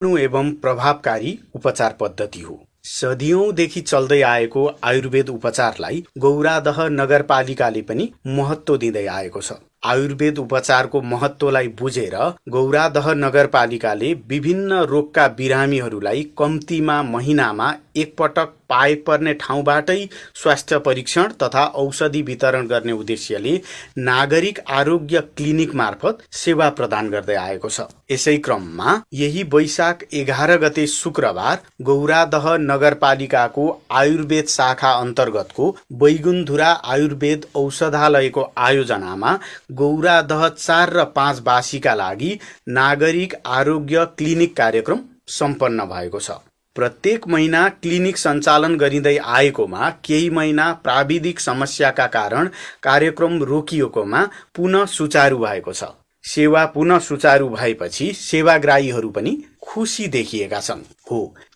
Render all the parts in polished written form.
एवं प्रभावकारी उपचार पद्धति हो। सदियौंदेखि चल्दै आएको आयुर्वेद उपचारलाई गौरादह नगरपालिकाले पनि महत्त्व दिँदै आएको छ। आयुर्वेद उपचारको महत्त्वलाई बुझेर गौरादह नगरपालिकाले विभिन्न रोगका बिरामीहरूलाई कम्तीमा महिनामा एकपटक पाए पर्ने ठाउँबाटै स्वास्थ्य परीक्षण तथा औषधि वितरण गर्ने उद्देश्यले नागरिक आरोग्य क्लिनिक मार्फत सेवा प्रदान गर्दै आएको छ। यसै क्रममा यही वैशाख 11 गते शुक्रबार गौरादह नगरपालिकाको आयुर्वेद शाखा अन्तर्गतको बैगुन्धुरा आयुर्वेद औषधालयको आयोजनामा गौरादह 4 र 5 वासीका लागि नागरिक आरोग्य क्लिनिक कार्यक्रम सम्पन्न भएको छ। प्रत्येक महिना क्लिनिक सञ्चालन गरिँदै आएकोमा केही महिना प्राविधिक समस्याका कारण कार्यक्रम रोकिएकोमा पुनः सुचारू भएको छ। सेवा पुनः सुचारू भएपछि सेवाग्राहीहरू पनि खुसी देखिएका छन्।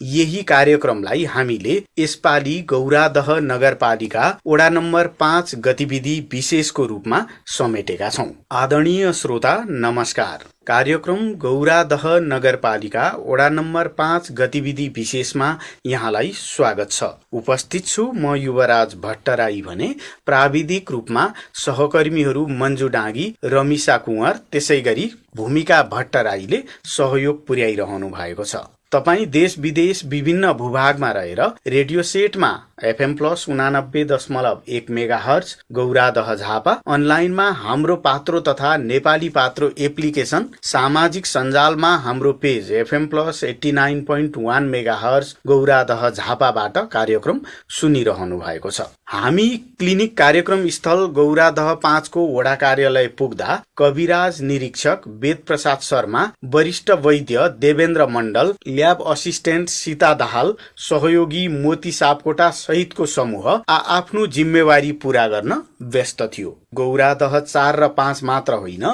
यही कार्यक्रमलाई हामीले यसपालि गौरादह नगरपालिका वडा नम्बर 5 गतिविधि विशेषको रूपमा समेटेका छौं। आदरणीय श्रोता नमस्कार। कार्यक्रम गौरादह नगरपालिका वडा नम्बर 5 गतिविधि विशेषमा यहाँलाई स्वागत छ। उपस्थित छु म युवराज भट्टराई भने प्राविधिक रूपमा सहकर्मीहरू मन्जु डाँगी, रमिसा कुँवर, त्यसैगरी भूमिका भट्टराईले सहयोग पुर्याइरहनु भएको छ। तपाई देश विदेश विभिन्न भूभागमा रहेर रेडियो सेटमा FM+ 89.1 मेगाहर्ज गौरादह झापा, अनलाइनमा हाम्रो पात्रो तथा नेपाली पात्रो एप्लिकेशन, सामाजिक सञ्जालमा हाम्रो पेज FM+ 89.1 मेगाहर्ज गौरादह झापाबाट कार्यक्रम सुनिरहनु भएको छ। हामी क्लिनिक कार्यक्रम स्थल गौरादह 5 को वडा कार्यालय पुग्दा कविराज निरीक्षक वेद प्रसाद शर्मा, वरिष्ठ वैद्य देवेन्द्र मण्डल, ल्याब असिस्टेन्ट सीता दाहाल, सहयोगी मोती सापकोटा सहितको समूह आफ्नो जिम्मेवारी पूरा गर्न व्यस्त थियो। गौरादह 4 र 5 मात्र होइन,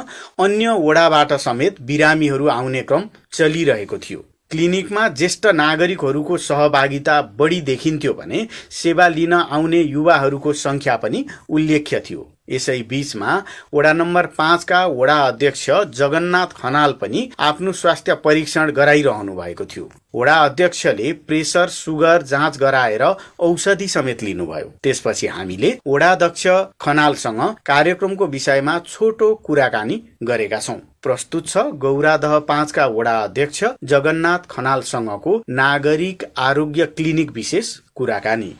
अन्य वडाबाट समेत बिरामीहरू आउने क्रम चलिरहेको थियो। क्लिनिकमा ज्येष्ठ नागरिकहरूको सहभागिता बढी देखिन्थ्यो भने सेवा लिन आउने युवाहरूको संख्या पनि उल्लेख्य थियो। यसै बीचमा वडा नम्बर 5 का वडा अध्यक्ष जगन्नाथ खनाल पनि आफ्नो स्वास्थ्य परीक्षण गराइरहनु भएको थियो। वडा अध्यक्षले प्रेसर सुगर जाँच गराएर औषधि समेत लिनुभयो। त्यसपछि हामीले वडा अध्यक्ष खनालसँग कार्यक्रमको विषयमा छोटो कुराकानी गरेका छौं। प्रस्तुत छ गौरादह 5 का वडा अध्यक्ष जगन्नाथ खनालसँगको नागरिक आरोग्य क्लिनिक विशेष कुराकानी।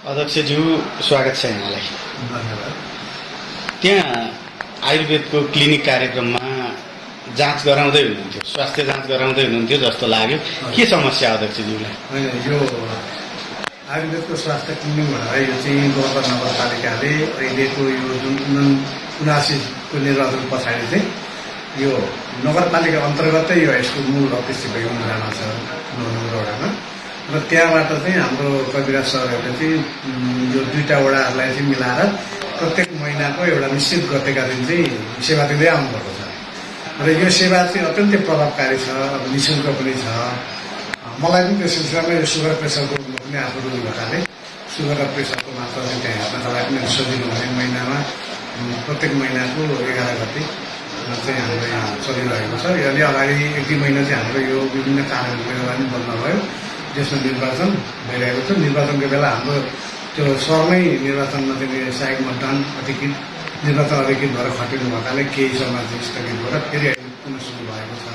अध्यक्षज्यू, स्वागत छ यहाँलाई। धन्यवाद। त्यहाँ आयुर्वेदको क्लिनिक कार्यक्रममा जाँच गराउँदै हुनुहुन्थ्यो, स्वास्थ्य जाँच गराउँदै हुनुहुन्थ्यो जस्तो लाग्यो। के समस्या अध्यक्षज्यूलाई? होइन, यो आयुर्वेदको स्वास्थ्य क्लिनिक भनेर यो चाहिँ गौरादह नगरपालिकाले अहिलेको यो जुन 79 को निर्वाचन पछाडि चाहिँ यो नगरपालिका अन्तर्गतै यो यसको मूल अफिस चाहिँ बैगुन्धुरामा छ, 9 नम्बर वडामा। र त्यहाँबाट चाहिँ हाम्रो कविराज सरहरूले चाहिँ यो 2टा वडाहरूलाई चाहिँ मिलाएर प्रत्येक महिनाको एउटा निश्चित गतेका दिन चाहिँ सेवा दिँदै आउनुपर्छ र यो सेवा चाहिँ अत्यन्तै प्रभावकारी छ। अब निःशुल्क पनि छ। मलाई पनि त्यो सिलसिलामा यो सुगर प्रेसरको पनि आफू रोगी भएकाले सुगर र प्रेसरको मात्रा चाहिँ त्यहाँ हेर्नलाई पनि सजिलो हुने महिनामा प्रत्येक महिनाको 11 गते चाहिँ हाम्रो यहाँ चलिरहेको छ। यसले अगाडि 1-2 महिना चाहिँ हाम्रो यो विभिन्न कारणहरूले गर्दा पनि बन्द भयो, जसमा निर्वाचन भइरहेको छ। निर्वाचनको बेला हाम्रो त्यो सरमै निर्वाचनमा चाहिँ सहायक मतदान अधिकृत निर्वाचन अधिकृत भएर खटिनु भएकाले केही समय चाहिँ स्थगित भएर फेरि अहिले पुनः सुरु भएको छ।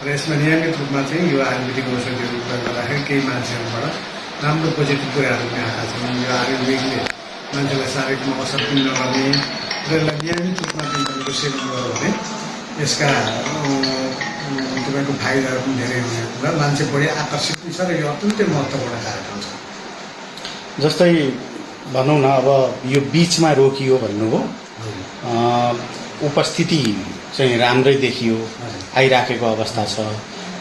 र यसमा नियमित रूपमा चाहिँ यो आयुर्वेदिक औषधिहरू प्रयोग गर्दाखेरि केही मान्छेहरूबाट राम्रो पोजिटिभ कुराहरू पनि आएका छन्। यो आयुर्वेदले मान्छेलाई शारीरिकमा असर पनि नगर्ने र यसलाई नियमित रूपमा चाहिँ तपाईँको सेवन गर्यो भने यसका तपाईँको फाइदाहरू पनि धेरै हुने र मान्छे बढी आकर्षित पनि छ र यो अत्यन्तै महत्त्वपूर्ण कार्यक्रम छ। जस्तै भनौँ न, अब यो बीचमा रोकियो भन्नुभयो, उपस्थिति चाहिँ राम्रै देखियो, आइराखेको अवस्था छ।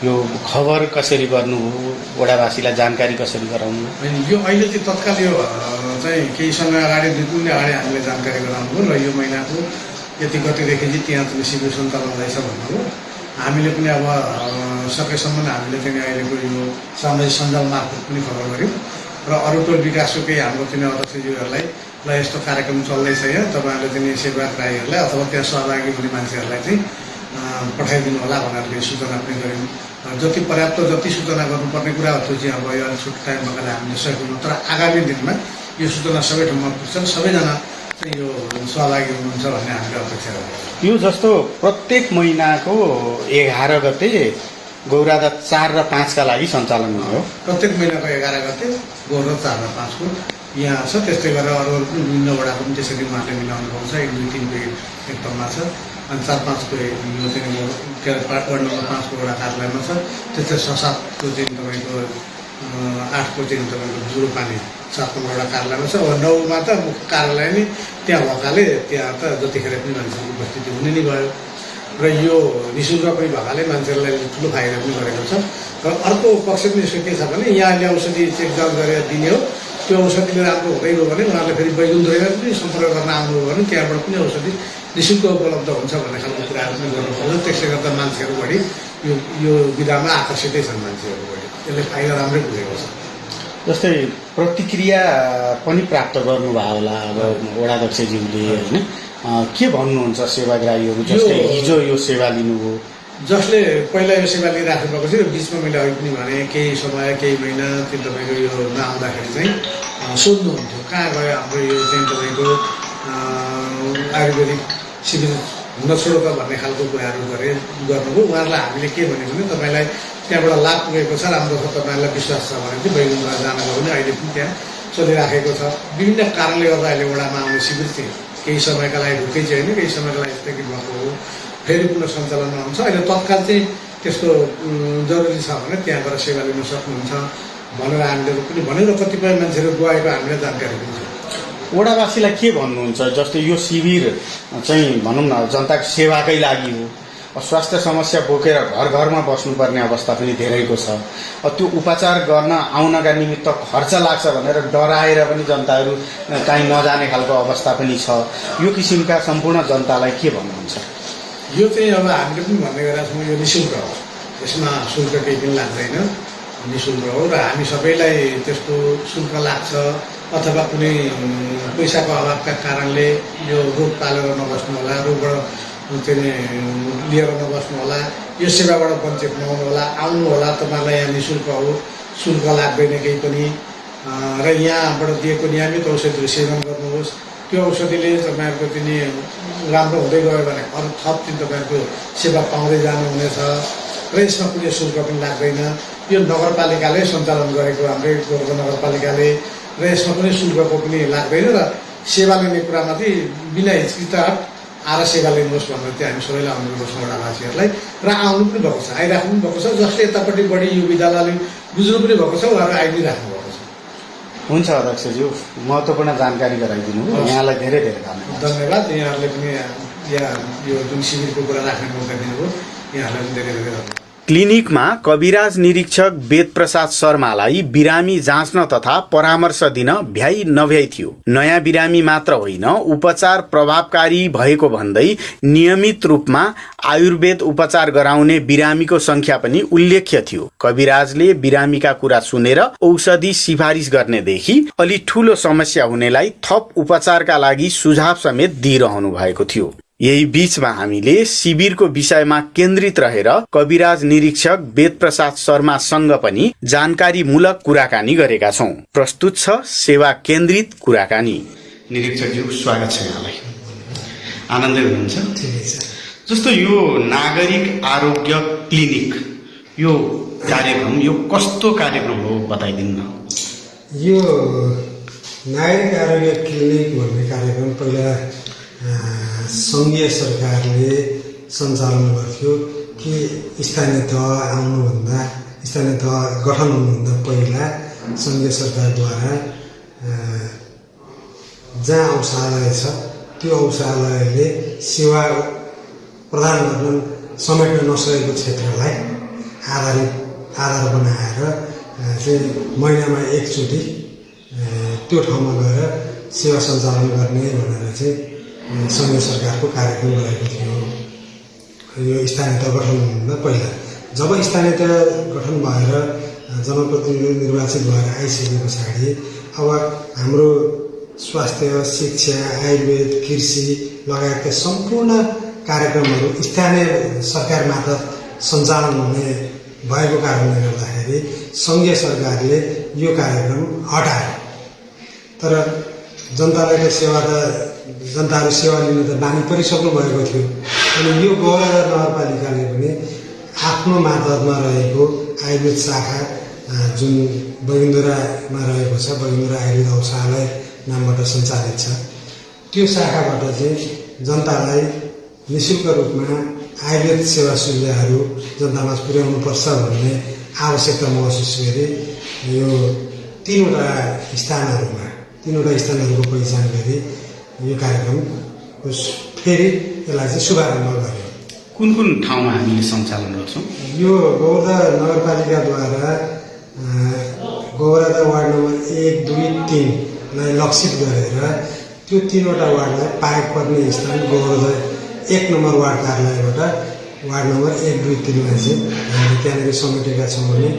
यो खबर कसरी गर्नुभयो, वडावासीलाई जानकारी कसरी गराउनु? यो अहिले चाहिँ तत्काल यो चाहिँ केही समय अगाडि 2 दिन अगाडि हामीले जानकारी गराउनुभयो र यो महिनाको यति गतिदेखि चाहिँ त्यहाँ चाहिँ शिविर सञ्चालन हुँदैछ भन्नुभयो। हामीले पनि अब सकेसम्म हामीले चाहिँ अहिलेको यो सामाजिक सञ्जाल मार्फत पनि खबर गऱ्यौँ र अरू टोल विकासको केही हाम्रो चाहिँ अध्यक्षज्यूहरूलाई ल यस्तो कार्यक्रम चल्दैछ यहाँ, तपाईँहरूले चाहिँ सेवाग्राहीहरूलाई अथवा त्यहाँ सहभागी हुने मान्छेहरूलाई चाहिँ पठाइदिनु होला भनेर सूचना पनि गऱ्यौँ। जति पर्याप्त जति सूचना गर्नुपर्ने कुरा हो त्यो चाहिँ अब यो छुट्टै टाइममा गरेर हामीले सकेनौँ। तर आगामी दिनमा यो सूचना सबै ठाउँमा पुग्छ, सबैजना चाहिँ यो सहभागी हुनुहुन्छ भन्ने हामीले अपेक्षा गरेको। यो जस्तो प्रत्येक महिनाको 11 गते गौरादह 4 र 5 का लागि सञ्चालन भयो। प्रत्येक महिनाको 11 गते गौरव 4 र 5 को यहाँ छ। त्यस्तै गरेर अरू विभिन्न वडाको पनि त्यसरी उहाँले मिलाउनु पाउँछ। 1, 2, 3 को एक ठाउँमा छ अनि 4, 5 को यो चाहिँ वार्ड नम्बर 5 को वडा कार्यालयमा छ। त्यस्तै 6, 7 को चाहिँ तपाईँको 8 को चाहिँ तपाईँको जुरोपानी 7 को वडा कार्यालयमा छ। अब 9 मा त मुख्य कार्यालय नै त्यहाँ भएकाले त्यहाँ त जतिखेर पनि मान्छेको उपस्थिति हुने नै भयो र यो निःशुल्क पनि भएकाले मान्छेहरूलाई ठुलो फाइदा पनि गरेको छ। र अर्को पक्ष पनि यसको के छ भने यहाँले औषधि चेक जाँच गरेर दिने हो, त्यो औषधिले राम्रो हुँदै गयो भने उहाँहरूले फेरि वैकुण्ठमा पनि सम्पर्क गर्न आउनुभयो भने त्यहाँबाट पनि औषधि निःशुल्क उपलब्ध हुन्छ भन्ने खालको कुराहरू पनि गर्नुपर्छ। त्यसले गर्दा मान्छेहरू बढी यो विधामा आकर्षितै छन् मान्छेहरू बढी, यसले फाइदा राम्रै पुगेको छ। जस्तै प्रतिक्रिया पनि प्राप्त गर्नुभयो होला अब वडाध्यक्षज्यूले होइन, के भन्नुहुन्छ सेवाग्राहीहरू जस्तै हिजो यो सेवा लिनुभयो, जसले पहिला यो सेवा लिइराख्नु भएको थियो बिचमा मैले अघि पनि भने केही समय केही महिना त्यो तपाईँको यो नआउँदाखेरि चाहिँ सोध्नुहुन्थ्यो कहाँ गयो हाम्रो यो चाहिँ तपाईँको आयुर्वेदिक शिविर हुन छोडो त भन्ने खालको कुराहरू गर्नुभयो। उहाँहरूलाई हामीले के भन्यो भने तपाईँलाई त्यहाँबाट लाभ पुगेको छ, राम्रो छ, तपाईँलाई विश्वास छ भने चाहिँ बैगुनमा जानुभयो भने अहिले पनि त्यहाँ चलिराखेको छ। विभिन्न कारणले गर्दा अहिले वडामा आउने शिविर चाहिँ केही समयका लागि ढुक्कै चाहिँ होइन, केही समयका लागि स्थगित भएको हो, फेरि पुनः सञ्चालनमा हुन्छ। अहिले तत्काल चाहिँ त्यस्तो जरुरी छ भने त्यहाँ गएर सेवा लिन सक्नुहुन्छ भनेर हामीले पनि भनेर कतिपय मान्छेहरू गएको हामीले जानकारी पनि छ। वडावासीलाई के भन्नुहुन्छ? जस्तै यो शिविर चाहिँ भनौँ न जनताको सेवाकै लागि हो, स्वास्थ्य समस्या बोकेर घर घरमा बस्नुपर्ने अवस्था पनि धेरैको छ, त्यो उपचार गर्न आउनका निमित्त खर्च लाग्छ भनेर डराएर पनि जनताहरू काहीँ नजाने खालको अवस्था पनि छ। यो किसिमका सम्पूर्ण जनतालाई के भन्नुहुन्छ? यो चाहिँ अब हामीले पनि भन्ने गरेका छौँ, यो निःशुल्क हो, यसमा शुल्क केही पनि लाग्दैन, निःशुल्क हो र हामी सबैलाई त्यस्तो शुल्क लाग्छ अथवा कुनै पैसाको अभावका कारणले यो रोग पालेर नबस्नु होला, रोगबाट चाहिँ लिएर नबस्नु होला, यो सेवाबाट वञ्चित नहुनु होला, आउनु होला। तपाईँहरूलाई यहाँ निःशुल्क हो, शुल्क लाग्दैन केही पनि र यहाँबाट दिएको नियमित औषधिहरू सेवन गर्नुहोस्। त्यो औषधिले तपाईँहरूको चाहिँ राम्रो हुँदै गयो भने अरू थप चाहिँ तपाईँहरूको सेवा पाउँदै जानुहुनेछ र यसमा कुनै शुल्क पनि लाग्दैन। यो नगरपालिकाले सञ्चालन गरेको हाम्रै गोर्खा नगरपालिकाले र यसमा कुनै शुल्कको पनि लाग्दैन र सेवा लिने कुरामा चाहिँ बिना हिचकिचाहट आएर सेवा लिनुहोस् भनेर चाहिँ हामी सबैलाई अनुरोध गर्छौँ वडावासीहरूलाई र आउनु पनि भएको छ, आइराख्नु पनि भएको छ। जसले यतापट्टि बढी यो विद्यालयले बुझ्नु पनि भएको छ उहाँहरू आइ पनि राख्नु भएको छ। हुन्छ अध्यक्षज्यू, महत्त्वपूर्ण जानकारी गराइदिनु, यहाँलाई धेरै धेरै धन्यवाद। यहाँहरूले पनि यहाँ यो जुन शिविरको कुरा राख्ने मौका दिनुभयो, यहाँहरूलाई पनि धेरै धेरै धन्यवाद। क्लिनिकमा कविराज निरीक्षक वेदप्रसाद शर्मालाई बिरामी जाँच्न तथा परामर्श दिन भ्याइ नभ्याइ थियो। नयाँ बिरामी मात्र होइन, उपचार प्रभावकारी भएको भन्दै नियमित रूपमा आयुर्वेद उपचार गराउने बिरामीको संख्या पनि उल्लेख्य थियो। कविराजले बिरामीका कुरा सुनेर औषधि सिफारिस गर्नेदेखि अलि ठूलो समस्या हुनेलाई थप उपचारका लागि सुझाव समेत दिइरहनु भएको थियो। यही बीचमा हामीले शिविरको विषयमा केन्द्रित रहेर कविराज निरीक्षक वेदप्रसाद शर्मासँग पनि जानकारीमूलक कुराकानी गरेका छौं। प्रस्तुत छ सेवा केन्द्रित कुराकानी। निरीक्षकज्यू, स्वागत छ यहाँलाई। आनन्दै हुनुहुन्छ? जस्तो यो नागरिक आरोग्य क्लिनिक यो कार्यक्रम यो कस्तो कार्यक्रम हो बताइदिनु न। यो नागरिक आरोग्य क्लिनिक भन्ने कार्यक्रम पहिला सङ्घीय सरकारले सञ्चालन गर्थ्यो कि स्थानीय तह आउनुभन्दा, स्थानीय तह गठन हुनुभन्दा पहिला सङ्घीय सरकारद्वारा जहाँ औषधालय छ त्यो औषधालयले सेवा प्रदान गर्न समेट्न नसकेको क्षेत्रलाई आधार बनाएर चाहिँ महिनामा एकचोटि त्यो ठाउँमा गएर सेवा सञ्चालन गर्ने भनेर चाहिँ सङ्घीय सरकारको कार्यक्रम गरेको थियो। यो स्थानीय तह गठन हुनुभन्दा पहिला, जब स्थानीय तह गठन भएर जनप्रतिनिधि निर्वाचित भएर आइसके पछाडि अब हाम्रो स्वास्थ्य, शिक्षा, आयुर्वेद, कृषि लगायतका सम्पूर्ण कार्यक्रमहरू स्थानीय सरकार मार्फत सञ्चालन हुने भएको कारणले गर्दाखेरि सङ्घीय सरकारले यो कार्यक्रम हटायो। तर जनतालाई त जनताहरू सेवा लिन त बानी परिसक्नु भएको थियो। अनि यो गौरादह नगरपालिकाले पनि आफ्नो मार्फतमा रहेको आयुर्वेद शाखा जुन बगिन्दुरामा रहेको छ, बगिन्दुरा आयुर्वेद औषधालय नामबाट सञ्चालित छ, त्यो शाखाबाट चाहिँ जनतालाई निःशुल्क रूपमा आयुर्वेद सेवा सुविधाहरू जनतामा पुर्याउनुपर्छ भन्ने आवश्यकता महसुस गरी यो तीनवटा स्थानहरूको पहिचान गरी यो कार्यक्रम फेरि यसलाई चाहिँ शुभारम्भ गर्यो। कुन कुन ठाउँमा हामीले सञ्चालन गर्छौँ? यो गौरादह नगरपालिकाद्वारा गौरादह वार्ड नम्बर 1, 2, 3 लाई लक्षित गरेर त्यो तीनवटा वार्डलाई पाएक पर्ने स्थान गौरादह 1 नम्बर वार्ड कार्यालयबाट वार्ड नम्बर 1, 2, 3 मा चाहिँ हामीले त्यहाँनिर समेटेका छौँ भने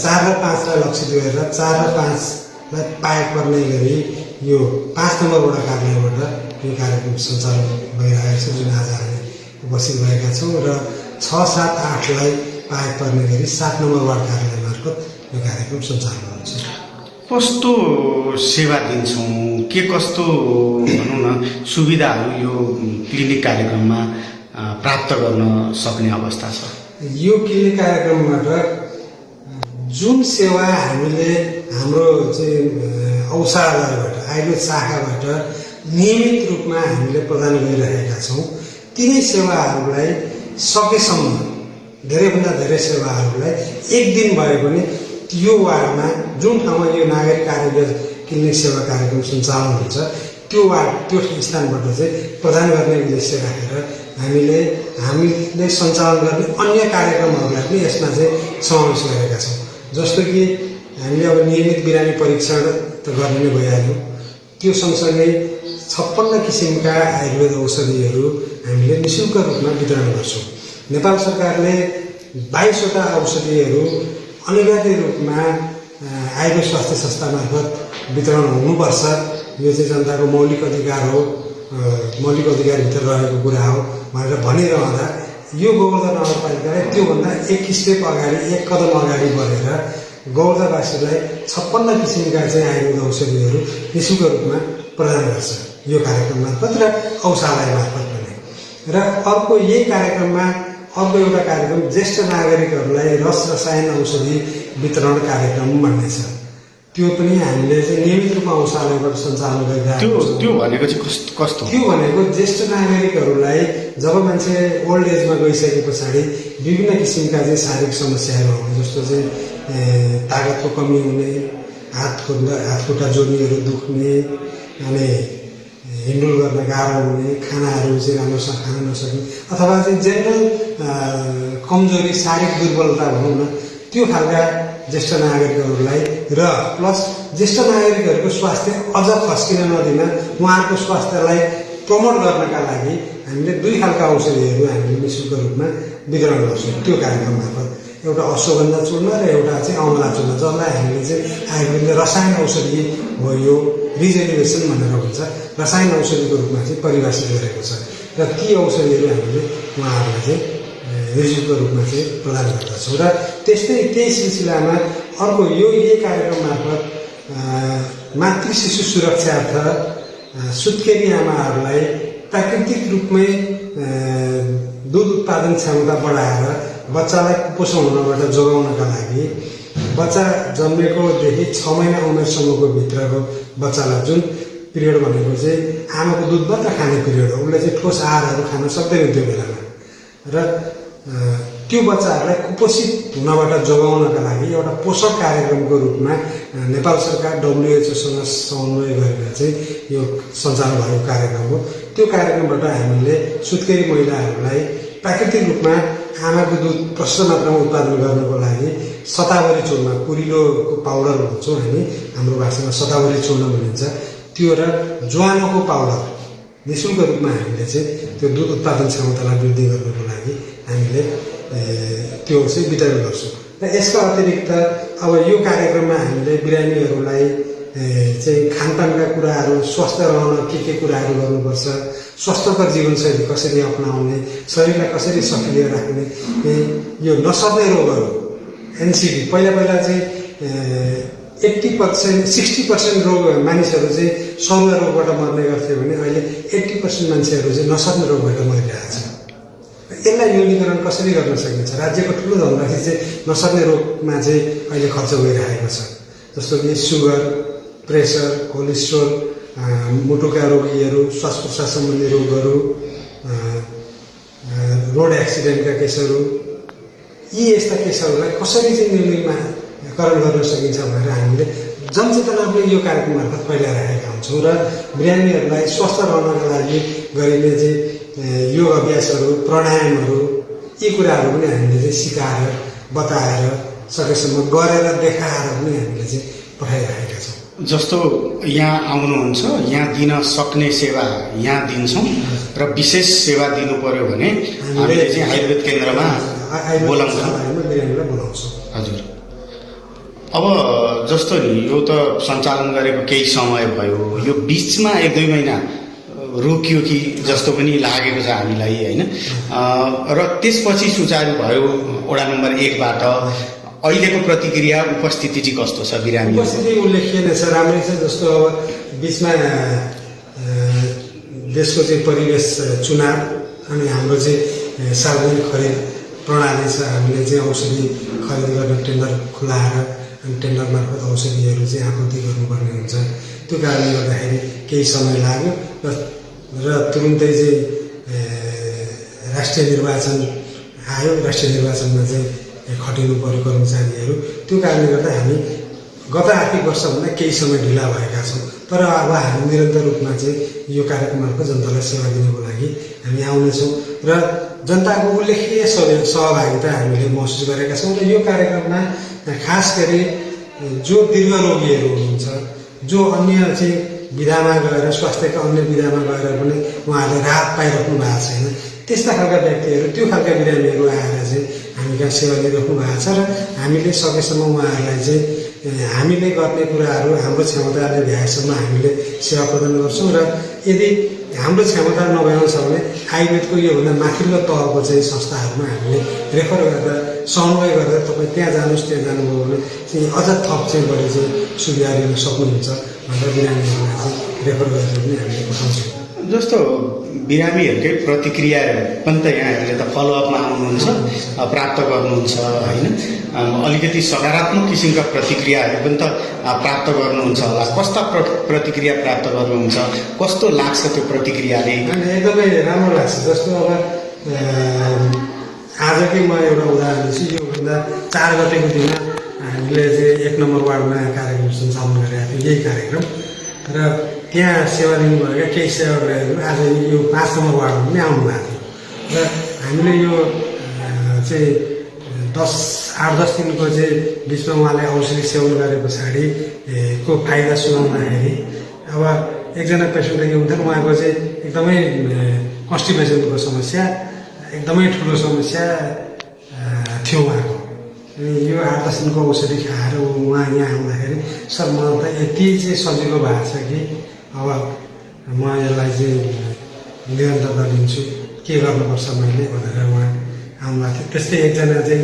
4 र 5 लाई लक्षित गरेर 4 र 5 लाई पाएक पर्ने गरी यो 5 नम्बर वडा कार्यालयबाट यो कार्यक्रम सञ्चालन भइरहेको छ, जुन आज हामी उपस्थित भएका छौँ। र 6, 7, 8 लाई पाएक पर्ने गरी 7 नम्बर वार्ड कार्यालय मार्फत यो कार्यक्रम सञ्चालन हुन्छ। कस्तो सेवा दिन्छौँ, के कस्तो भनौँ न सुविधाहरू यो क्लिनिक कार्यक्रममा प्राप्त गर्न सक्ने अवस्था छ? यो क्लिनिक कार्यक्रमबाट जुन सेवा हामीले हाम्रो चाहिँ औषधालयबाट आयुर्वेद शाखाबाट नियमित रूपमा हामीले प्रदान गरिरहेका छौँ, तिनै सेवाहरूलाई सकेसम्म धेरैभन्दा धेरै सेवाहरूलाई एक दिन भए पनि यो वार्डमा जुन ठाउँमा यो नागरिक आरोग्य क्लिनिक सेवा कार्यक्रम सञ्चालन हुन्छ त्यो स्थानबाट चाहिँ प्रदान गर्ने उद्देश्य राखेर हामीले सञ्चालन गर्ने अन्य कार्यक्रमहरूलाई पनि यसमा चाहिँ समावेश गरेका छौँ। जस्तो कि हामीले अब नियमित बिरामी परीक्षण त गर्ने नै भइहाल्यो, त्यो सँगसँगै 56 किसिमका आयुर्वेद औषधिहरू हामीले निःशुल्क रूपमा वितरण गर्छौँ। नेपाल सरकारले 22 वटा औषधिहरू अनिवार्य रूपमा आयुर्वेद स्वास्थ्य संस्था मार्फत वितरण हुनुपर्छ, यो चाहिँ जनताको मौलिक अधिकार हो, मौलिक अधिकारभित्र रहेको कुरा हो भनेर भनिरहँदा यो गौरादह नगरपालिकाले त्योभन्दा एक स्टेप अगाडि, एक कदम अगाडि बढेर गौरादहवासीलाई 56 किसिमका चाहिँ आयुर्वेद औषधिहरू निःशुल्क रूपमा प्रदान गर्छ यो कार्यक्रम मार्फत र औषधालय मार्फत पनि। र अर्को यही कार्यक्रममा अर्को एउटा कार्यक्रम ज्येष्ठ नागरिकहरूलाई रसायन औषधि वितरण कार्यक्रम भन्ने छ, त्यो पनि हामीले चाहिँ नियमित रूपमा औषधालयबाट सञ्चालन गरिरहेको छौँ। त्यो भनेको चाहिँ कस्तो? त्यो भनेको ज्येष्ठ नागरिकहरूलाई जब मान्छे ओल्ड एजमा गइसके पछाडि विभिन्न किसिमका चाहिँ शारीरिक समस्याहरू आउने, जस्तो चाहिँ तागतको कमी हुने, हात खुट्टा जोड्नीहरू दुख्ने, अनि हिँडुल गर्न गाह्रो हुने, खानाहरू चाहिँ राम्रोसँग खान नसक्ने, अथवा चाहिँ जेनरल कमजोरी, शारीरिक दुर्बलता भनौँ न, त्यो खालका ज्येष्ठ नागरिकहरूलाई र प्लस ज्येष्ठ नागरिकहरूको स्वास्थ्य अझ खस्किन नदिन उहाँहरूको स्वास्थ्यलाई प्रमोट गर्नका लागि हामीले 2 खालका औषधिहरू हामीले निःशुल्क रूपमा वितरण गर्छौँ त्यो कार्यक्रम मार्फत। एउटा अश्वगन्धा चूर्ण र एउटा चाहिँ अमला चूर्ण, जसलाई हामीले चाहिँ आयुर्वेदले रसायन औषधि हो, यो रिजेनिभेसन भनेर भन्छ, रसायन औषधिको रूपमा चाहिँ परिभाषित गरेको छ। र ती औषधिहरू हामीले उहाँहरूलाई चाहिँ निःशुल्क रूपमा चाहिँ प्रदान गर्दछौँ। र त्यही सिलसिलामा अर्को यही कार्यक्रम मार्फत मातृ शिशु सुरक्षार्थ सुत्केरी आमाहरूलाई प्राकृतिक रूपमै दुध उत्पादन क्षमता बढाएर बच्चालाई कुपोषण हुनबाट जोगाउनका लागि बच्चा जन्मेकोदेखि 6 महिना उमेरसम्मको भित्रको बच्चालाई जुन पिरियड भनेको चाहिँ आमाको दुध मात्र खाने पिरियड हो, उसले चाहिँ ठोस आहारहरू खान सक्दैन त्यो बेलामा, र त्यो बच्चाहरूलाई कुपोषित हुनबाट जोगाउनका लागि एउटा पोषक कार्यक्रमको रूपमा नेपाल सरकार WHO सँग समन्वय गरेर चाहिँ यो सञ्चालन भएको कार्यक्रम हो। त्यो कार्यक्रमबाट हामीले सुत्केरी महिलाहरूलाई प्राकृतिक रूपमा आमाको दुध प्रशस्त मात्रामा उत्पादन गर्नको लागि शतावरी चूर्ण, कुरिलोको पाउडर भन्छौँ हामी, हाम्रो भाषामा शतावरी चूर्ण भनिन्छ, त्यो र ज्वानोको पाउडर निःशुल्क रूपमा हामीले चाहिँ त्यो दुध उत्पादन क्षमतालाई वृद्धि गर्नको लागि हामीले त्यो चाहिँ वितरण गर्छौँ। र यसका अतिरिक्त अब यो कार्यक्रममा हामीले बिरामीहरूलाई चाहिँ खानपानका कुराहरू स्वस्थ रहन के कुराहरू गर्नुपर्छ, स्वस्थकर जीवनशैली कसरी अपनाउने, शरीरलाई कसरी सक्रिय राख्ने, यो नसर्ने रोगहरू एनसिडी पहिला चाहिँ 80% 60% रोग मानिसहरू चाहिँ सरुवा रोगबाट मर्ने गर्थ्यो भने अहिले 80% मान्छेहरू चाहिँ नसर्ने रोगबाट मरिरहेको छ। यसलाई न्यूनीकरण कसरी गर्न सकिन्छ? राज्यको ठुलो धनराशि चाहिँ नसर्ने रोगमा चाहिँ अहिले खर्च भइरहेको छ। जस्तो कि सुगर, प्रेसर, कोलेस्ट्रोल, मुटुका रोगीहरू, श्वास प्रश्वास सम्बन्धी रोगहरू, रोड एक्सिडेन्टका केसहरू, यी यस्ता केसहरूलाई कसरी चाहिँ न्यूनीकरण गर्न सकिन्छ भनेर हामीले जनचेतनाले यो कार्यक्रम मार्फत फैलाइरहेका हुन्छौँ र बिरामीहरूलाई स्वस्थ रहनका लागि गरिने चाहिँ योग अभ्यासहरू, प्राणायामहरू, यी कुराहरू पनि हामीले चाहिँ सिकाएर, बताएर, सकेसम्म गरेर देखाएर पनि हामीले चाहिँ पठाइरहेका छौँ। जस्तो यहाँ आउनुहुन्छ, यहाँ दिन सक्ने सेवा यहाँ दिन्छौँ र विशेष सेवा दिनु पर्यो भने हामीले चाहिँ आयुर्वेद केन्द्रमा बोलाउँछौँ। हजुर। अब जस्तो नि यो त सञ्चालन गरेको केही समय भयो, यो बिचमा 1-2 महिना रोकियो कि जस्तो पनि लागेको छ हामीलाई होइन। र त्यसपछि सुचारू भयो वडा नम्बर 1 बाट अहिलेको प्रतिक्रिया उपस्थिति चाहिँ कस्तो छ बिरामी? उपस्थिति उल्लेखनीय छ, राम्रै छ। जस्तो अब बिचमा देशको चाहिँ परिवेश चुनाव अनि हाम्रो चाहिँ सार्वजनिक खरिद प्रणाली छ। हामीले चाहिँ औषधि खरिद गर्न टेन्डर खुलाएर अनि टेन्डर मार्फत औषधिहरू चाहिँ आपूर्ति गर्नुपर्ने हुन्छ। त्यो कारणले गर्दाखेरि केही समय लाग्यो र तुरुन्तै चाहिँ राष्ट्रिय निर्वाचन आयो। राष्ट्रिय निर्वाचनमा चाहिँ खटिनु पर्यो कर्मचारीहरू। त्यो कारणले गर्दा हामी गत आर्थिक वर्षभन्दा केही समय ढिला भएका छौँ। तर अब हामी निरन्तर रूपमा चाहिँ यो कार्यक्रम मार्फत जनतालाई सेवा दिनको लागि हामी आउनेछौँ र जनताको उल्लेखनीय सहभागिता हामीले महसुस गरेका छौँ। र यो कार्यक्रममा खास गरी जो दीर्घरोगीहरू हुनुहुन्छ, जो अन्य चाहिँ विधामा गएर स्वास्थ्यका अन्य विधामा गएर पनि उहाँहरूले राहत पाइराख्नु भएको छैन, त्यस्ता खालका व्यक्तिहरू, त्यो खालका बिरामीहरू आएर चाहिँ हामी कहाँ सेवा दिइराख्नु भएको छ र हामीले सकेसम्म उहाँहरूलाई चाहिँ हामीले गर्ने कुराहरू हाम्रो क्षमताले भ्याएसम्म हामीले सेवा प्रदान गर्छौँ। र यदि हाम्रो क्षमता नभएको छ भने आयुर्वेदको योभन्दा माथिल्लो तहको चाहिँ संस्थाहरूमा हामीले रेफर गरेर समन्वय गरेर तपाईँ त्यहाँ जानुहोस्, त्यहाँ जानुभयो भने चाहिँ अझ थप चाहिँ बढी चाहिँ सुविधा लिन सक्नुहुन्छ भनेर बिरामीहरूलाई चाहिँ रेफर गरेर पनि हामीले पठाउँछौँ। जस्तो बिरामीहरूकै प्रतिक्रिया पनि त यहाँहरूले त फलोअपमा आउनुहुन्छ, प्राप्त गर्नुहुन्छ होइन। अलिकति सकारात्मक किसिमका प्रतिक्रियाहरू पनि त प्राप्त गर्नुहुन्छ होला। कस्ता प्रतिक्रिया प्राप्त गर्नुहुन्छ? कस्तो लाग्छ त्यो प्रतिक्रियाले? एकदमै राम्रो लाग्छ। जस्तो अब आजकै म एउटा उदाहरण दिन्छु। योभन्दा 4 गतेको दिन हामीले चाहिँ 1 नम्बर वार्डमा कार्यक्रम सञ्चालन गरेका थियौँ, यही कार्यक्रम। र त्यहाँ सेवा दिनुभएका केही सेवाग्राहीहरू आज यो 5 नम्बर वार्डमा पनि आउनुभएको थियो। र हामीले यो चाहिँ 8-10 दिनको चाहिँ बिचमा उहाँले औषधि सेवन गरे पछाडि को फाइदा सुनाउँदाखेरि अब एकजना पेसेन्टले के हुन्थ्यो, उहाँको चाहिँ एकदमै कन्स्टिपेसनको समस्या, एकदमै ठुलो समस्या थियो उहाँको। अनि यो 8-10 दिनको औषधि खाएर उहाँ यहाँ आउँदाखेरि सर म त यति चाहिँ सजिलो भएको छ कि अब म यसलाई चाहिँ निरन्तरता दिन्छु, के गर्नुपर्छ मैले भनेर उहाँ आउनुभएको थियो। त्यस्तै एकजना चाहिँ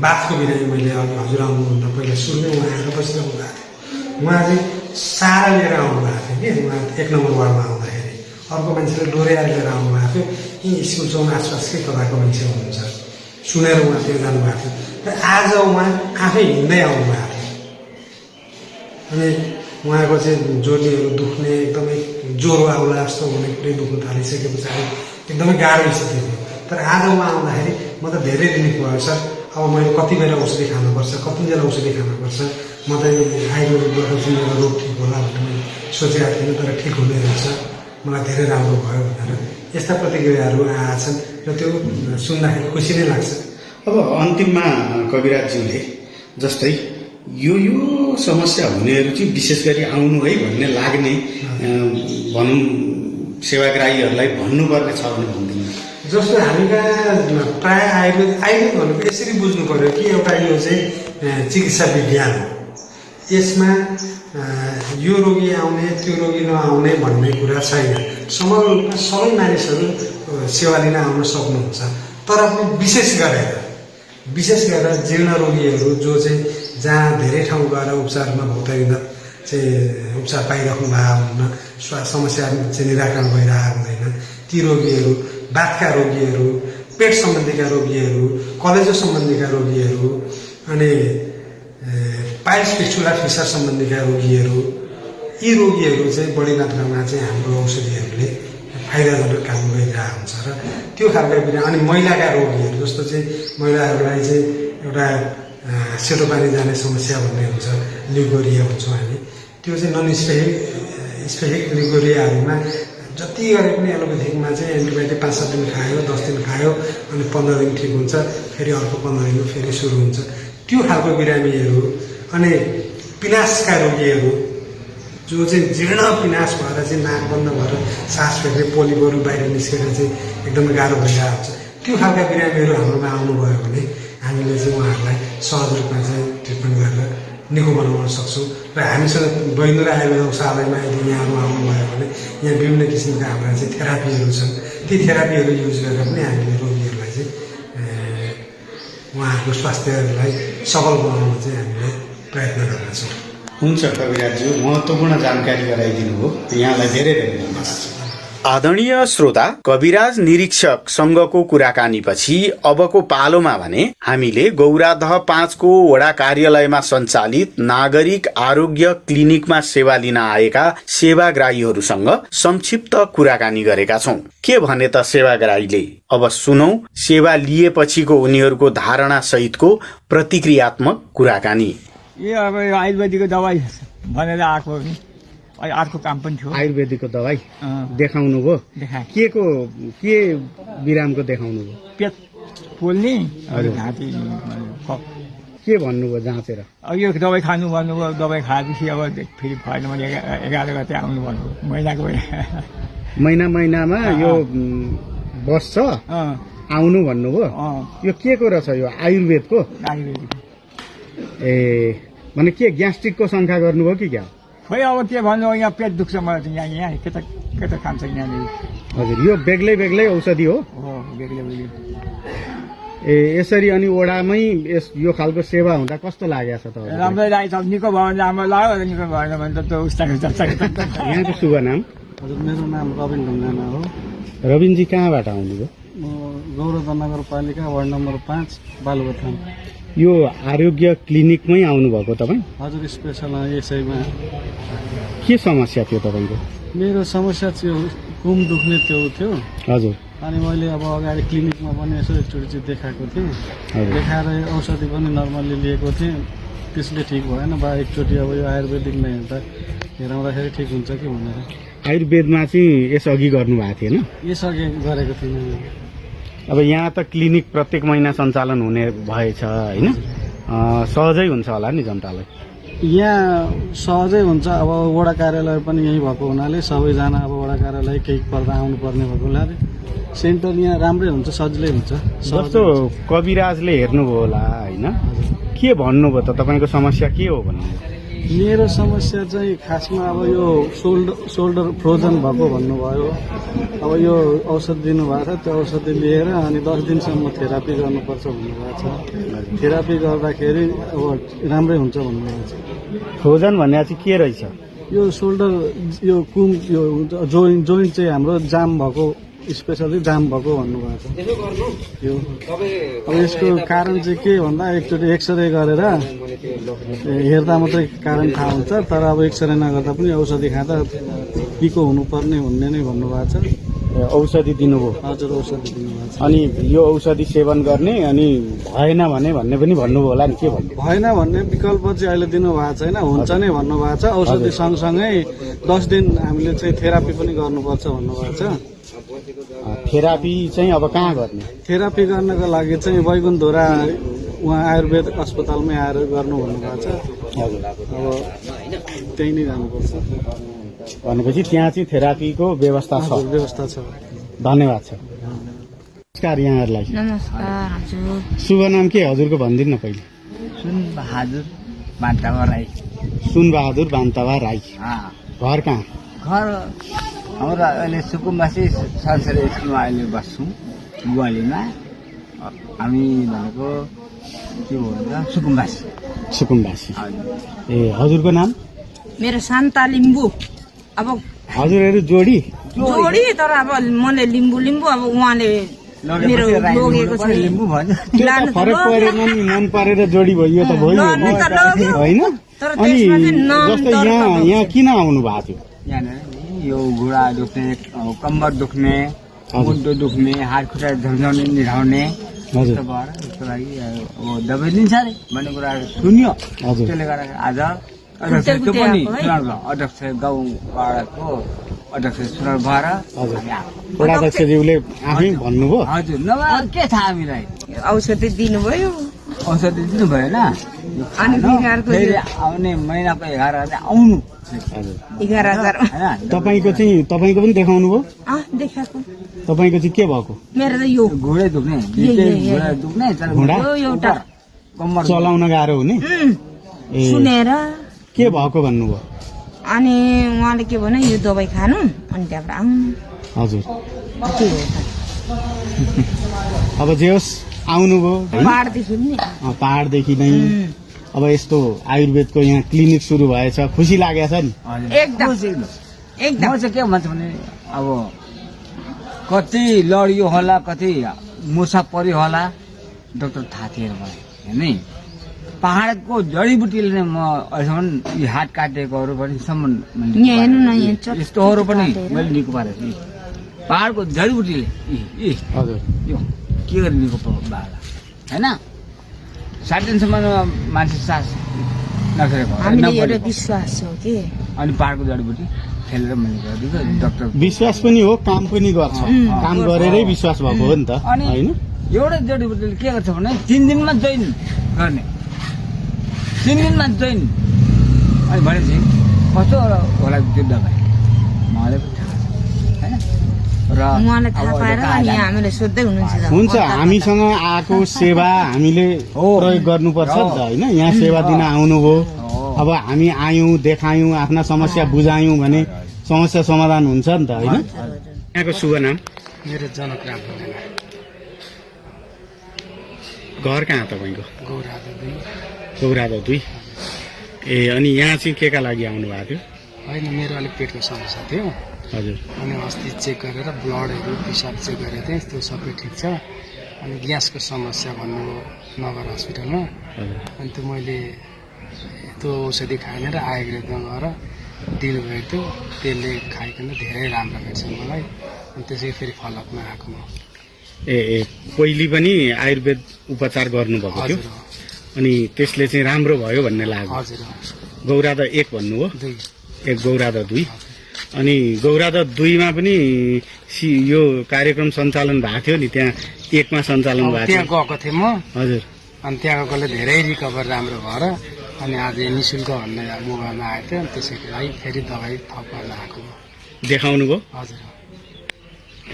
बाथको बिरामी मैले अघि हजुर आउनुभन्दा पहिला सुरुमै उहाँ आएर बसिरहनु भएको थियो। उहाँ चाहिँ सारा लिएर आउनुभएको थियो कि उहाँ 1 नम्बर वार्डमा आउँदाखेरि अर्को मान्छेले डोर्याएर लिएर आउनुभएको थियो। यी स्कुल चौन आसपासकै तथाको मान्छे हुनुहुन्छ, सुनेर उहाँ त्यो जानुभएको थियो। र आज उहाँ आफै हिँड्दै आउनुभएको थियो। अनि उहाँको चाहिँ जोर्नीहरू दुख्ने, एकदमै ज्वरो आउला जस्तो हुने कुरै दुख्नु थालिसके पछाडि एकदमै गाह्रो स्थिति थियो। तर आज उहाँ आउँदाखेरि म त धेरै दिन भयो सर, अब मैले कति बेला औषधि खानुपर्छ, कतिजना औषधि खानुपर्छ, म त आयुर्वेदबाट चाहिँ मेरो रोग ठिक होला भनेर मैले सोचेको थिइनँ, तर ठिक हुँदै रहेछ, मलाई धेरै राम्रो भयो भनेर यस्ता प्रतिक्रियाहरू आएछन् र त्यो सुन्दाखेरि खुसी नै लाग्छ। अब अन्तिममा कविराजज्यूले जस्तै यो समस्या हुनेहरू चाहिँ विशेष गरी आउनु है भन्ने लाग्ने भनौँ सेवाग्राहीहरूलाई भन्नुपर्ने छ भने भन्दिनु। जस्तो हामी कहाँ प्राय आयुर्वेद भनेको यसरी बुझ्नु पर्यो कि एउटा यो चाहिँ चिकित्सा विज्ञान हो। यसमा यो रोगी आउने त्यो रोगी नआउने भन्ने कुरा छैन। समग्रमा सबै मानिसहरू सेवा लिन आउन सक्नुहुन्छ। तर पनि विशेष गरेर जीर्ण रोगीहरू जो चाहिँ जहाँ धेरै ठाउँ गएर उपचारमा भौतरिन चाहिँ उपचार पाइराख्नु भएको हुन्न, समस्या चाहिँ निराकरण भइरहेको हुँदैन, ती रोगीहरू, बाथका रोगीहरू, पेट सम्बन्धीका रोगीहरू, कलेजो सम्बन्धीका रोगीहरू, अनि पाइल्स फिस्टुला फिसर सम्बन्धीका रोगीहरू, यी रोगीहरू चाहिँ बढी मात्रामा चाहिँ हाम्रो औषधिहरूले फाइदाजनक काम गरिरहेको हुन्छ र त्यो खालका बिरामी। अनि महिलाका रोगीहरू जस्तो चाहिँ महिलाहरूलाई चाहिँ एउटा सेतो पानी जाने समस्या भन्ने हुन्छ, ल्युकोरिया भन्छौँ हामी, त्यो चाहिँ नन स्पेसिफिक ल्युकोरियाहरूमा जति गरे पनि एलोपेथिकमा चाहिँ एन्टिबायोटिक 5-7 दिन खायो, 10 दिन खायो, अनि 15 दिन ठिक हुन्छ, फेरि अर्को 15 दिन फेरि सुरु हुन्छ, त्यो खालको बिरामीहरू। अनि पिनासका रोगीहरू जो चाहिँ जीर्ण पिनास भएर चाहिँ नाक बन्द भएर सास फेर्ने पोलिपहरू बाहिर निस्केर चाहिँ एकदमै गाह्रो भइरहेको हुन्छ, त्यो खालका बिरामीहरू हाम्रोमा आउनुभयो भने हामीले चाहिँ उहाँहरूलाई सहज रूपमा चाहिँ ट्रिटमेन्ट गरेर निको बनाउन सक्छौँ। र हामीसँग बैन्दुर आयुर्वेद औषधालयमा यदि यहाँहरू आउनुभयो भने यहाँ विभिन्न किसिमका हाम्रा चाहिँ थेरापीहरू छन्, ती थेरापीहरू युज गरेर पनि हामीले रोगीहरूलाई चाहिँ उहाँहरूको स्वास्थ्यलाई सबल बनाउन चाहिँ हामीले प्रयत्न गर्नेछौँ। हुन्छ कविराजज्यू, महत्त्वपूर्ण जानकारी गराइदिनु हो, यहाँलाई धेरै धेरै धन्यवाद। आदरणीय श्रोता, कविराज निरीक्षक सँगको कुराकानीपछि अबको पालोमा भने हामीले गौरादह 5 को वडा कार्यालयमा सञ्चालित नागरिक आरोग्य क्लिनिकमा सेवा लिन आएका सेवाग्राहीहरूसँग संक्षिप्त कुराकानी गरेका छौं। के भने त सेवाग्राहीले, अब सुनौ सेवा लिएपछिको उनीहरूको धारणा सहितको प्रतिक्रियात्मक कुराकानी। ये अब आयुर्वेदिक दबाई भनेर आएको नि, अर्को काम पनि थियो। आयुर्वेदिकको दबाई देखाउनु भयो? के बिरामको देखाउनु भयो? पेट पोल्ने, घाँटी कफ। के भन्नुभयो जाँचेर? अब यो दबाई खानु भन्नुभयो, दबाई खाएपछि अब फेरि भएन भने 11 गते आउनु भन्नुभयो, महिनाको महिनामा यो बस्छ आउनु भन्नुभयो। यो के को रहेछ? यो आयुर्वेदको? आयुर्वेदिक। ए भने के ग्यास्ट्रिकको शङ्का गर्नुभयो कि क्या? खोइ अब के भन्नु, यहाँ पेट दुख्छ मलाई त, यहाँ के त खान्छ यहाँनिर। हजुर, यो बेग्लै औषधि हो? बेग्लै। ए यसरी अनि ओडामै यो खालको सेवा हुँदा कस्तो लागेको छ त? राम्रै लागेको छ। निको भयो भने राम्रो लाग्यो, निको भएन भने त उस्ताको जान्छ। यहाँको शुभ नाम? हजुर, मेरो नाम रविन ढुङ्गाना हो। रविनजी कहाँबाट आउनुभयो? म गौरदह नगरपालिका वार्ड नम्बर 5 बालुवाथान। यो आरोग्य क्लिनिकमै आउनुभएको तपाईँ? हजुर, स्पेसल यसैमा। के समस्या थियो तपाईँको? मेरो समस्या चाहिँ कुम दुख्ने त्यो थियो। हजुर। अनि मैले अब अगाडि क्लिनिकमा पनि यसो एकचोटि चाहिँ देखाएको थिएँ, देखाएर औषधि पनि नर्मल्ली लिएको थिएँ, त्यसले ठिक भएन। बा एकचोटि अब यो आयुर्वेदिकमा हेराउँदाखेरि ठिक हुन्छ कि भनेर। आयुर्वेदमा चाहिँ यसअघि गर्नुभएको थिएन? यसअघि गरेको थिइनँ। अब यहाँ त क्लिनिक प्रत्येक महिना सञ्चालन हुने भएछ होइन? सहजै हुन्छ होला नि जनतालाई? यहाँ सहजै हुन्छ। अब वडा कार्यालय पनि यहीँ भएको हुनाले सबैजना अब वडा कार्यालय केही पर्दा आउनुपर्ने भएको हुनाले सेन्टर यहाँ राम्रै हुन्छ, सजिलै हुन्छ। जस्तो कविराजले हेर्नुभयो होला होइन? के भन्नुभयो त तपाईँको समस्या के हो भन्नु? मेरो समस्या चाहिँ खासमा अब यो सोल्डर फ्रोजन भएको भन्नुभयो। अब यो औषध दिनुभएको छ, त्यो औषधि लिएर अनि 10 दिनसम्म थेरापी गर्नुपर्छ भन्नुभएको छ। थेरापी गर्दाखेरि अब राम्रै हुन्छ भन्नुभएको छ। फ्रोजन भन्ने चाहिँ के रहेछ? यो सोल्डर, यो कुम, यो जोइन्ट चाहिँ हाम्रो जाम भएको, स्पेसली जाम भएको भन्नुभएको छ। यो अब यसको कारण चाहिँ के भन्दा एकचोटि एक्सरे गरेर हेर्दा मात्रै कारण थाहा हुन्छ, तर अब एक्सरे नगर्दा पनि औषधि खाँदा निको हुनुपर्ने भन्ने नै भन्नुभएको छ। औषधि दिनुभयो? हजुर, औषधि दिनुभएको छ। अनि यो औषधि सेवन गर्ने अनि भएन भने भन्ने पनि भन्नुभयो होला नि? के भन्नु? भएन भन्ने विकल्प चाहिँ अहिले दिनुभएको छैन, हुन्छ नै भन्नुभएको छ। औषधि सँगसँगै 10 दिन हामीले चाहिँ थेरापी पनि गर्नुपर्छ भन्नुभएको छ। थेरापी चाहिँ अब कहाँ गर्ने? थेरापी गर्नको लागि चाहिँ बैकुण्ठधुरा उहाँ आयुर्वेद अस्पतालमै आएर गर्नु भन्नुभएको छ। अब त्यही नै जानुपर्छ भनेपछि त्यहाँ चाहिँ थेरापीको व्यवस्था छ? व्यवस्था छ। धन्यवाद छ। नमस्कार यहाँहरूलाई। नमस्कार हजुर। शुभ नाम के हजुरको भनिदिनु न पहिले। सुन बहादुर। बान्तावा राई सुनबहादुर बान्तवा राई घर कहाँ घर हाम्रो अहिले सुकुम्बासी सरसरी स्कुलमा अहिले बस्छौँ गुवालीमा हामी भनेको के भन्छ सुकुम्बासी हजुर ए हजुरको नाम मेरो शान्ता लिम्बू अब हजुरहरू जोडी जोडी तर अब मैले लिम्बू अब उहाँले मेरो लगेको छ लिम्बू भन्छ त्यो त फरक परेन नि मन परेर जोडी भयो त भयो लड्नु त लग्यो। होइन तर अनि त्यसमा चाहिँ नाम जस्तै दर्ता यहाँ किन आउनु भएको थियो यहाँनिर यो घुँडा दुख्ने कम्बर दुख्ने मुटु दुख्ने हात खुट्टा झम्झाउने निधाउने हजुर त्यस्तो भएर त्यसको लागि अब दबाई दिन्छ अरे भन्ने कुरा सुन्यो हजुर त्यसले गर्दा आज अध्यक्ष त्यो पनि चुनाव भयो अध्यक्ष गाउँपाडाको अध्यक्ष चुनाव भएर हजुर हामी आएको। वडाध्यक्षज्यूले आफै भन्नुभयो हजुर नभए के थाहा हामीलाई औषधि दिनुभयो औषधि दिनु भएन अनि बिगारको फेरि आउने महिनाको 11 आउनु हजुर 11,000 होइन तपाईँको पनि देखाउनु भयो देखाएको तपाईँको चाहिँ के भएको मेरो त यो घुँडै दुख्ने घुँडा दुख्ने तर घुँडा? यो एउटा कम्मर चलाउन गाह्रो हुने ए सुनेर के भएको भन्नुभयो अनि उहाँले के भन्यो यो दबाई खानु अनि त्यहाँबाट आउनु हजुर के हो त अब जे होस् आउनुभयो होइन? पाहाडदेखि नि पहाडदेखि नै अब यस्तो आयुर्वेदको यहाँ क्लिनिक सुरु भएछ खुसी लागेको छ नि हजुर। एकदम खुसी एकदम। एकदम म चाहिँ के भन्छ भने अब कति लडियो होला कति मुसा पर्यो होला डाक्टर थाहा थिएन मलाई होइन पहाडको जडीबुटीले नै म अहिलेसम्म यी हात काटेकोहरू पनि यहाँ हेर्नु न यहाँ चट यस्तोहरू पनि काटेर। मैले निको पारेको छु पहाडको जडीबुटीले हजुर यो के गरी निको बाला होइन 60 दिनसम्म मान्छे सास नफेरेको हामीले एउटा नफेरेको। विश्वास हो कि अनि पहाडको जडीबुटी खेलेर मैले गरिदिएको डाक्टर विश्वास पनि हो काम पनि गर्छ काम गरेरै विश्वास भएको हो नि त अनि होइन एउटा जडीबुटीले के गर्छ भने 3 दिनमा जोइन गर्ने 3 दिनमा जोइन अनि भनेपछि कस्तो होला त्यो दबाई मलाई पनि थाहा छ होइन र उहाँलाई थाहा अब पाएर यता अनि आएर हामीले सोध्दै हुनुहुन्छ हुन्छ हामीसँग आएको सेवा हामीले हो। प्रयोग गर्नुपर्छ नि त हो। होइन यहाँ सेवा दिन आउनुभयो हो। अब हामी आयौँ देखायौँ आफ्ना समस्या बुझायौँ भने समस्या समाधान हुन्छ नि त होइन यहाँको शुभ नाम मेरो जनक राम घर कहाँ तपाईँको गौरादुई गौरादो 2 ए अनि यहाँ चाहिँ केका लागि आउनु भएको थियो होइन मेरो अलिक पेटको समस्या थियो हजुर अनि अस्ति चेक गरेर ब्लडहरू पिसाब चेक गरेको थिएँ त्यो सबै ठिक छ अनि ग्यासको समस्या भन्नु नगर हस्पिटलमा हजुर अनि त्यो मैले त्यो औषधि खाएन र आयुर्वेदमा गएर दिनुभएको थियो त्यसले खाइकन धेरै राम्रो भेट्छ मलाई अनि त्यसै फेरि फलअपमा आएको म ए पहिले पनि आयुर्वेद उपचार गर्नुभएको थियो हजुर अनि त्यसले चाहिँ राम्रो भयो भन्ने लाग्यो हजुर गौरादा 1 भन्नुभयो 2 एक गौरादा 2 अनि गौरादा 2 मा पनि यो कार्यक्रम सञ्चालन भएको थियो नि त्यहाँ 1 मा सञ्चालन अब भएको त्यहाँ थियो गएको थिएँ म हजुर अनि त्यहाँ गएकोले धेरै रिकभर राम्रो भएर अनि आज निःशुल्क भन्ने मोबाइलमा आएको थियो अनि त्यसैको लागि फेरि दबाई थप गर्न आएको हो। देखाउनु भयो हजुर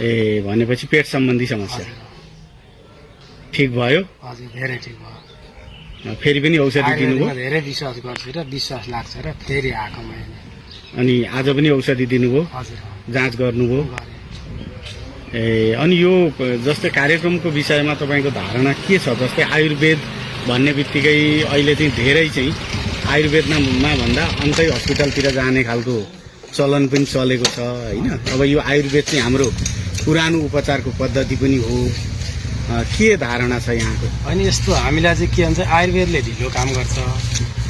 ए भनेपछि पेट सम्बन्धी समस्या हजुर ठिक भयो हजुर धेरै ठिक भयो फेरि पनि औषधि आयुर्वेदमा दिनुभयो धेरै विश्वास गर्छु र विश्वास लाग्छ र फेरि आएको मैले अनि आज पनि औषधि दिनुभयो हजुर जाँच गर्नुभयो गरेँ। ए अनि यो जस्तै कार्यक्रमको विषयमा तपाईँको धारणा के छ जस्तै आयुर्वेद भन्ने बित्तिकै अहिले चाहिँ धेरै चाहिँ आयुर्वेदमा भन्दा अन्तै हस्पिटलतिर जाने खालको चलन पनि चलेको छ होइन अब यो आयुर्वेद चाहिँ हाम्रो पुरानो उपचारको पद्धति पनि हो के धारणा छ यहाँको अनि यस्तो हामीलाई चाहिँ के भन्छ आयुर्वेदले ढिलो काम गर्छ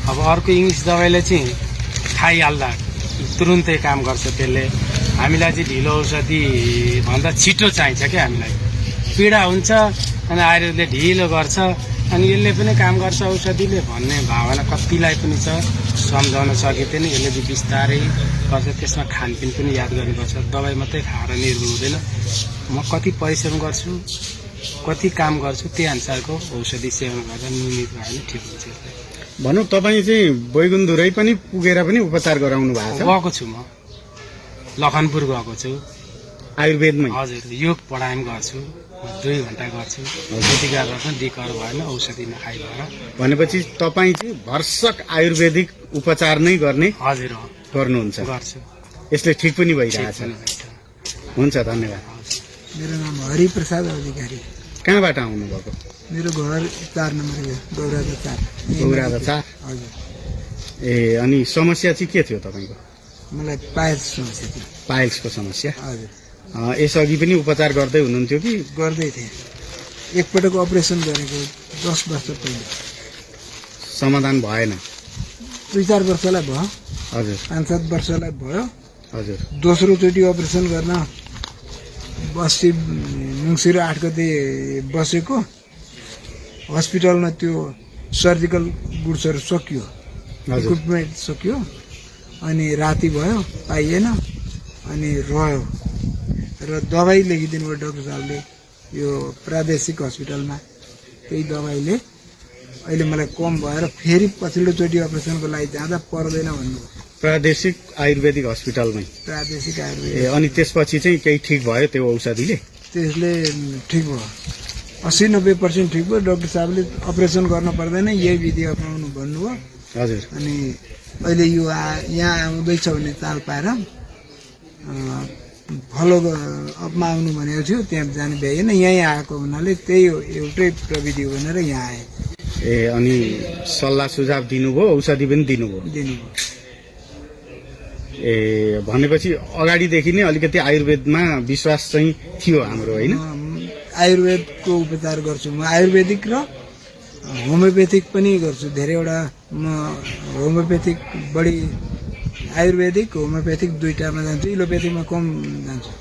अब अर्को इङ्ग्लिस दबाईले चाहिँ खाइहाल्दा तुरुन्तै काम गर्छ त्यसले हामीलाई चाहिँ ढिलो औषधि भन्दा छिटो चाहिन्छ क्या हामीलाई पीडा हुन्छ अनि आयुर्वेदले ढिलो गर्छ अनि यसले पनि काम गर्छ औषधिले भन्ने भावना कतिलाई पनि छ सम्झाउन सकिँदैन यसले चाहिँ बिस्तारै गर्छ त्यसमा खानपिन पनि याद गर्नुपर्छ दबाई मात्रै खाएर निर्भर हुँदैन म कति परिश्रम गर्छु कति काम गर्छु त्यही अनुसारको औषधि सेवन गरेर नियमित भयो भने ठिक हुन्छ भनौँ तपाईँ चाहिँ बैगुन्धुरै पनि पुगेर पनि उपचार गराउनु भएको छ गएको छु म लखनपुर गएको छु आयुर्वेदमै हजुर योग प्राणायाम गर्छु 2 घण्टा गर्छु त्यति गरेर पनि रिकभर भएन औषधि नखाइ भएर भनेपछि तपाईँ चाहिँ भरसक आयुर्वेदिक उपचार नै गर्ने हजुर हो गर्नुहुन्छ गर्छु यसले ठिक पनि भइरहेछ हुन्छ धन्यवाद मेरो नाम हरिप्रसाद अधिकारी कहाँबाट आउनुभएको मेरो घर 4 नम्बर गौराजा 4 गौराजा 4 हजुर ए अनि समस्या चाहिँ के थियो तपाईँको मलाई पाइल्स समस्या थियो पाइल्सको समस्या हजुर यसअघि पनि उपचार गर्दै हुनुहुन्थ्यो कि गर्दै थिएँ एकपटक अपरेसन गरेको 10 वर्ष पहिले समाधान भएन 2-4 वर्षलाई भयो हजुर 5-7 वर्षलाई भयो हजुर दोस्रोचोटि अपरेसन गर्न बस्ती मुङ्सिर 8 गते बसेको हस्पिटलमा त्यो सर्जिकल गुड्सहरू सकियो इक्विपमेन्ट सकियो अनि राति भयो पाइएन अनि रह्यो र दबाई लेखिदिनु भयो डाक्टर साहबले यो प्रादेशिक हस्पिटलमा त्यही दबाईले अहिले मलाई कम भएर फेरि पछिल्लोचोटि अपरेसनको लागि जाँदा पर्दैन भन्नुभयो प्रादेशिक आयुर्वेदिक हस्पिटलमै प्रादेशिक आयुर्वेद अनि त्यसपछि चाहिँ केही ठिक भयो त्यो औषधिले त्यसले ठिक भयो 80-90% ठिक भयो डाक्टर साहबले अपरेसन गर्न पर्दैन यही विधि अपनाउनु भन्नुभयो हजुर अनि अहिले यो यहाँ आउँदैछ भन्ने चाल पाएर फलो अपमा आउनु भनेको थियो त्यहाँ जानु भ्याएन यहीँ आएको हुनाले त्यही एउटै प्रविधि हो भनेर यहाँ आए ए अनि सल्लाह सुझाव दिनुभयो औषधि पनि दिनुभयो ए भनेपछि अगाडिदेखि नै अलिकति आयुर्वेदमा विश्वास चाहिँ थियो हाम्रो होइन आयुर्वेदको उपचार गर्छु म आयुर्वेदिक र होमियोपेथिक पनि गर्छु धेरैवटा म होमियोपेथिक बढी आयुर्वेदिक होमियोपेथिक दुईटामा जान्छु इलोपेथिकमा कम जान्छु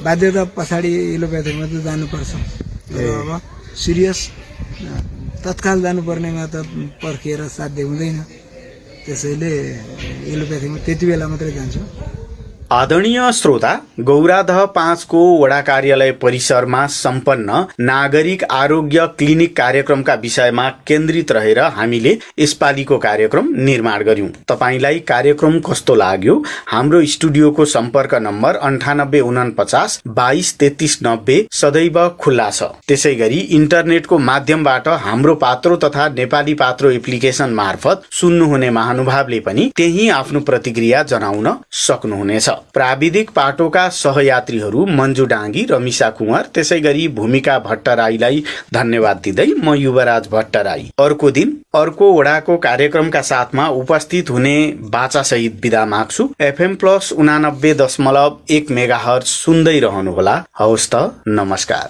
बाध्यता पछाडि इलोपेथिकमा त जानुपर्छ अब सिरियस तत्काल जानुपर्नेमा त पर्खिएर साध्य हुँदैन त्यसैले एलोप्याथीमा त्यति बेला मात्रै जान्छु आदरणीय श्रोता गौरादह 5 को वडा कार्यालय परिसरमा सम्पन्न नागरिक आरोग्य क्लिनिक कार्यक्रमका विषयमा केन्द्रित रहेर हामीले यसपालिको कार्यक्रम निर्माण गर्यौं। तपाईलाई कार्यक्रम कस्तो लाग्यो हाम्रो स्टुडियोको सम्पर्क नम्बर 9849223390 सदैव खुल्ला छ। त्यसैगरी इन्टरनेटको माध्यमबाट हाम्रो पात्रो तथा नेपाली पात्रो एप्लिकेशन मार्फत सुन्नुहुने महानुभावले पनि त्यही आफ्नो प्रतिक्रिया जनाउन सक्नुहुनेछ। प्राविधिक पाटोका सहयात्रीहरू मन्जु डाङ्गी र मिसा कुँवर त्यसैगरी भूमिका भट्टराईलाई धन्यवाद दिँदै म युवराज भट्टराई अर्को दिन अर्को वडाको कार्यक्रमका साथमा उपस्थित हुने बाचा सहित बिदा माग्छु। FM+ 89.1 मेगाहर्ज सुन्दै रहनुहोला। हवस् त, नमस्कार।